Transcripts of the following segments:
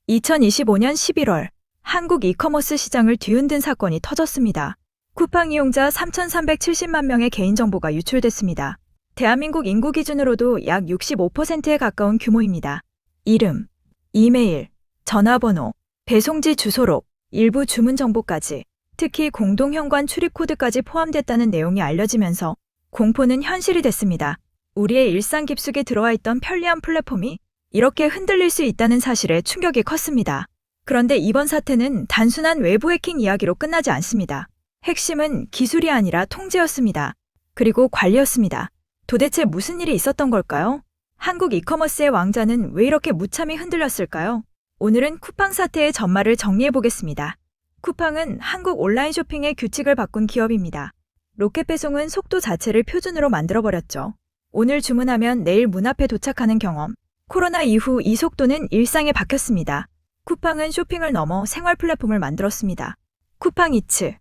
2025년 11월 한국 이커머스 시장을 뒤흔든 사건이 터졌습니다. 쿠팡 이용자 3,370만 명의 개인정보가 유출됐습니다. 대한민국 인구 기준으로도 약 65%에 가까운 규모입니다. 이름, 이메일, 전화번호, 배송지 주소록, 일부 주문 정보까지, 특히 공동현관 출입코드까지 포함됐다는 내용이 알려지면서 공포는 현실이 됐습니다. 우리의 일상 깊숙이 들어와 있던 편리한 플랫폼이 이렇게 흔들릴 수 있다는 사실에 충격이 컸습니다. 그런데 이번 사태는 단순한 외부 해킹 이야기로 끝나지 않습니다. 핵심은 기술이 아니라 통제였습니다. 그리고 관리였습니다. 도대체 무슨 일이 있었던 걸까요? 한국 이커머스의 왕자는 왜 이렇게 무참히 흔들렸을까요? 오늘은 쿠팡 사태의 전말을 정리해보겠습니다. 쿠팡은 한국 온라인 쇼핑의 규칙을 바꾼 기업입니다. 로켓 배송은 속도 자체를 표준으로 만들어버렸죠. 오늘 주문하면 내일 문 앞에 도착하는 경험. 코로나 이후 이 속도는 일상에 박혔습니다. 쿠팡은 쇼핑을 넘어 생활 플랫폼을 만들었습니다. 쿠팡 이츠,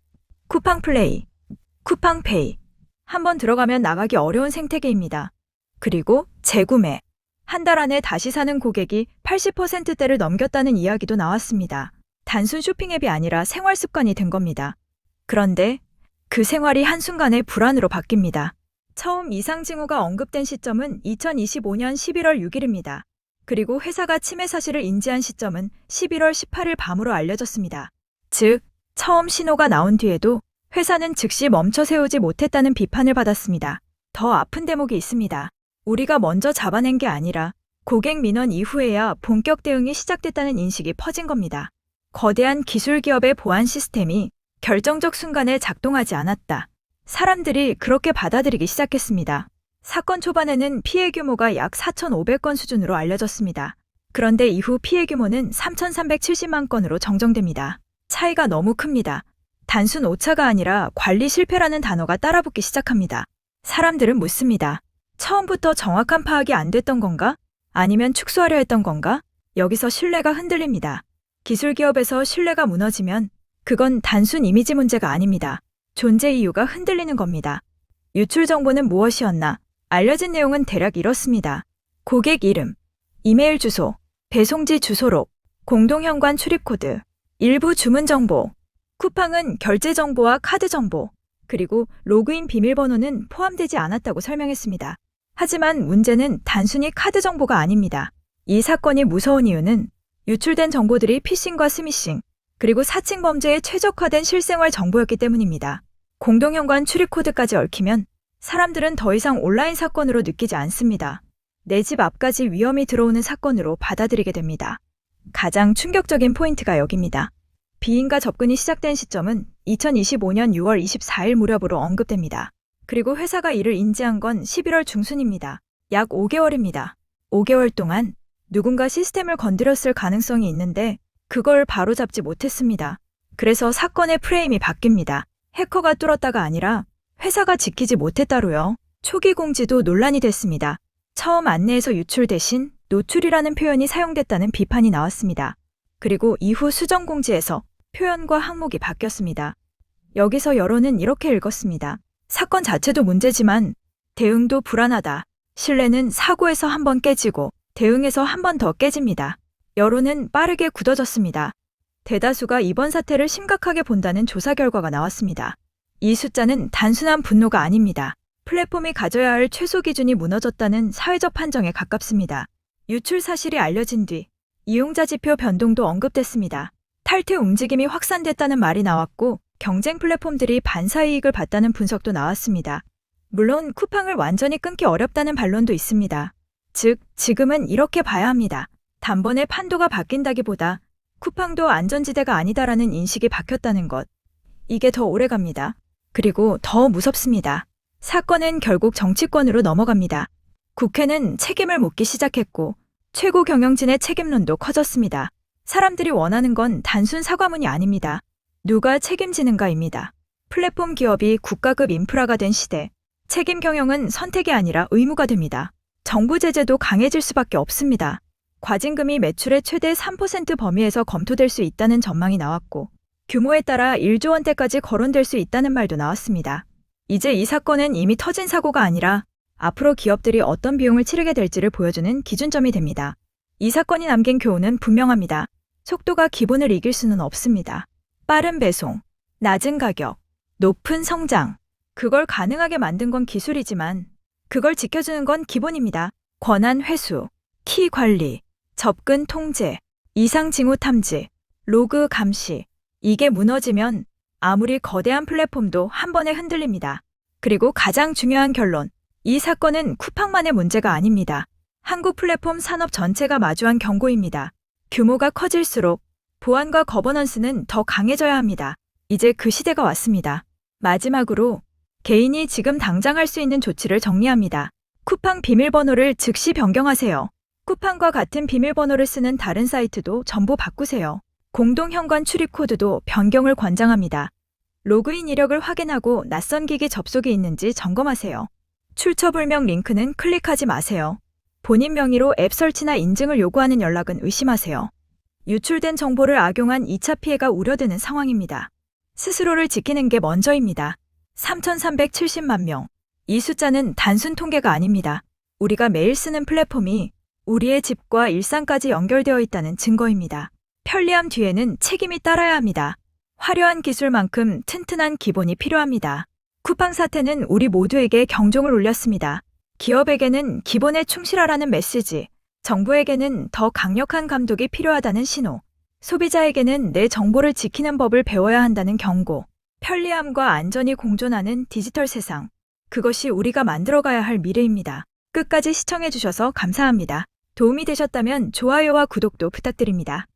쿠팡 플레이, 쿠팡 페이. 한번 들어가면 나가기 어려운 생태계입니다. 그리고 재구매. 한 달 안에 다시 사는 고객이 80%대를 넘겼다는 이야기도 나왔습니다. 단순 쇼핑 앱이 아니라 생활 습관이 된 겁니다. 그런데 그 생활이 한순간에 불안으로 바뀝니다. 처음 이상 징후가 언급된 시점은 2025년 11월 6일입니다. 그리고 회사가 침해 사실을 인지한 시점은 11월 18일 밤으로 알려졌습니다. 즉, 처음 신호가 나온 뒤에도 회사는 즉시 멈춰 세우지 못했다는 비판을 받았습니다. 더 아픈 대목이 있습니다. 우리가 먼저 잡아낸 게 아니라 고객 민원 이후에야 본격 대응이 시작됐다는 인식이 퍼진 겁니다. 거대한 기술 기업의 보안 시스템이 결정적 순간에 작동하지 않았다. 사람들이 그렇게 받아들이기 시작했습니다. 사건 초반에는 피해 규모가 약 4,500건 수준으로 알려졌습니다. 그런데 이후 피해 규모는 3,370만 건으로 정정됩니다. 차이가 너무 큽니다. 단순 오차가 아니라 관리 실패라는 단어가 따라붙기 시작합니다. 사람들은 묻습니다. 처음부터 정확한 파악이 안 됐던 건가? 아니면 축소하려 했던 건가? 여기서 신뢰가 흔들립니다. 기술 기업에서 신뢰가 무너지면 그건 단순 이미지 문제가 아닙니다. 존재 이유가 흔들리는 겁니다. 유출 정보는 무엇이었나? 알려진 내용은 대략 이렇습니다. 고객 이름, 이메일 주소, 배송지 주소록, 공동현관 출입코드, 일부 주문 정보. 쿠팡은 결제 정보와 카드 정보, 그리고 로그인 비밀번호는 포함되지 않았다고 설명했습니다. 하지만 문제는 단순히 카드 정보가 아닙니다. 이 사건이 무서운 이유는 유출된 정보들이 피싱과 스미싱, 그리고 사칭 범죄에 최적화된 실생활 정보였기 때문입니다. 공동현관 출입코드까지 얽히면 사람들은 더 이상 온라인 사건으로 느끼지 않습니다. 내 집 앞까지 위험이 들어오는 사건으로 받아들이게 됩니다. 가장 충격적인 포인트가 여기입니다. 비인가 접근이 시작된 시점은 2025년 6월 24일 무렵으로 언급됩니다. 그리고 회사가 이를 인지한 건 11월 중순입니다. 약 5개월입니다. 5개월 동안 누군가 시스템을 건드렸을 가능성이 있는데 그걸 바로잡지 못했습니다. 그래서 사건의 프레임이 바뀝니다. 해커가 뚫었다가 아니라 회사가 지키지 못했다로요. 초기 공지도 논란이 됐습니다. 처음 안내에서 유출 대신 노출이라는 표현이 사용됐다는 비판이 나왔습니다. 그리고 이후 수정 공지에서 표현과 항목이 바뀌었습니다. 여기서 여론은 이렇게 읽었습니다. 사건 자체도 문제지만 대응도 불안하다. 신뢰는 사고에서 한 번 깨지고 대응에서 한 번 더 깨집니다. 여론은 빠르게 굳어졌습니다. 대다수가 이번 사태를 심각하게 본다는 조사 결과가 나왔습니다. 이 숫자는 단순한 분노가 아닙니다. 플랫폼이 가져야 할 최소 기준이 무너졌다는 사회적 판정에 가깝습니다. 유출 사실이 알려진 뒤 이용자 지표 변동도 언급됐습니다. 탈퇴 움직임이 확산됐다는 말이 나왔고 경쟁 플랫폼들이 반사이익을 봤다는 분석도 나왔습니다. 물론 쿠팡을 완전히 끊기 어렵다는 반론도 있습니다. 즉, 지금은 이렇게 봐야 합니다. 단번에 판도가 바뀐다기보다 쿠팡도 안전지대가 아니다라는 인식이 박혔다는 것. 이게 더 오래갑니다. 그리고 더 무섭습니다. 사건은 결국 정치권으로 넘어갑니다. 국회는 책임을 묻기 시작했고 최고 경영진의 책임론도 커졌습니다. 사람들이 원하는 건 단순 사과문이 아닙니다. 누가 책임지는가입니다. 플랫폼 기업이 국가급 인프라가 된 시대, 책임 경영은 선택이 아니라 의무가 됩니다. 정부 제재도 강해질 수밖에 없습니다. 과징금이 매출의 최대 3% 범위에서 검토될 수 있다는 전망이 나왔고 규모에 따라 1조 원대까지 거론될 수 있다는 말도 나왔습니다. 이제 이 사건은 이미 터진 사고가 아니라 앞으로 기업들이 어떤 비용을 치르게 될지를 보여주는 기준점이 됩니다. 이 사건이 남긴 교훈은 분명합니다. 속도가 기본을 이길 수는 없습니다. 빠른 배송, 낮은 가격, 높은 성장. 그걸 가능하게 만든 건 기술이지만 그걸 지켜주는 건 기본입니다. 권한 회수, 키 관리, 접근 통제, 이상 징후 탐지, 로그 감시. 이게 무너지면 아무리 거대한 플랫폼도 한 번에 흔들립니다. 그리고 가장 중요한 결론. 이 사건은 쿠팡만의 문제가 아닙니다. 한국 플랫폼 산업 전체가 마주한 경고입니다. 규모가 커질수록 보안과 거버넌스는 더 강해져야 합니다. 이제 그 시대가 왔습니다. 마지막으로 개인이 지금 당장 할 수 있는 조치를 정리합니다. 쿠팡 비밀번호를 즉시 변경하세요. 쿠팡과 같은 비밀번호를 쓰는 다른 사이트도 전부 바꾸세요. 공동 현관 출입 코드도 변경을 권장합니다. 로그인 이력을 확인하고 낯선 기기 접속이 있는지 점검하세요. 출처불명 링크는 클릭하지 마세요. 본인 명의로 앱 설치나 인증을 요구하는 연락은 의심하세요. 유출된 정보를 악용한 2차 피해가 우려되는 상황입니다. 스스로를 지키는 게 먼저입니다. 3,370만 명. 이 숫자는 단순 통계가 아닙니다. 우리가 매일 쓰는 플랫폼이 우리의 집과 일상까지 연결되어 있다는 증거입니다. 편리함 뒤에는 책임이 따라야 합니다. 화려한 기술만큼 튼튼한 기본이 필요합니다. 쿠팡 사태는 우리 모두에게 경종을 울렸습니다. 기업에게는 기본에 충실하라는 메시지, 정부에게는 더 강력한 감독이 필요하다는 신호, 소비자에게는 내 정보를 지키는 법을 배워야 한다는 경고, 편리함과 안전이 공존하는 디지털 세상. 그것이 우리가 만들어가야 할 미래입니다. 끝까지 시청해주셔서 감사합니다. 도움이 되셨다면 좋아요와 구독도 부탁드립니다.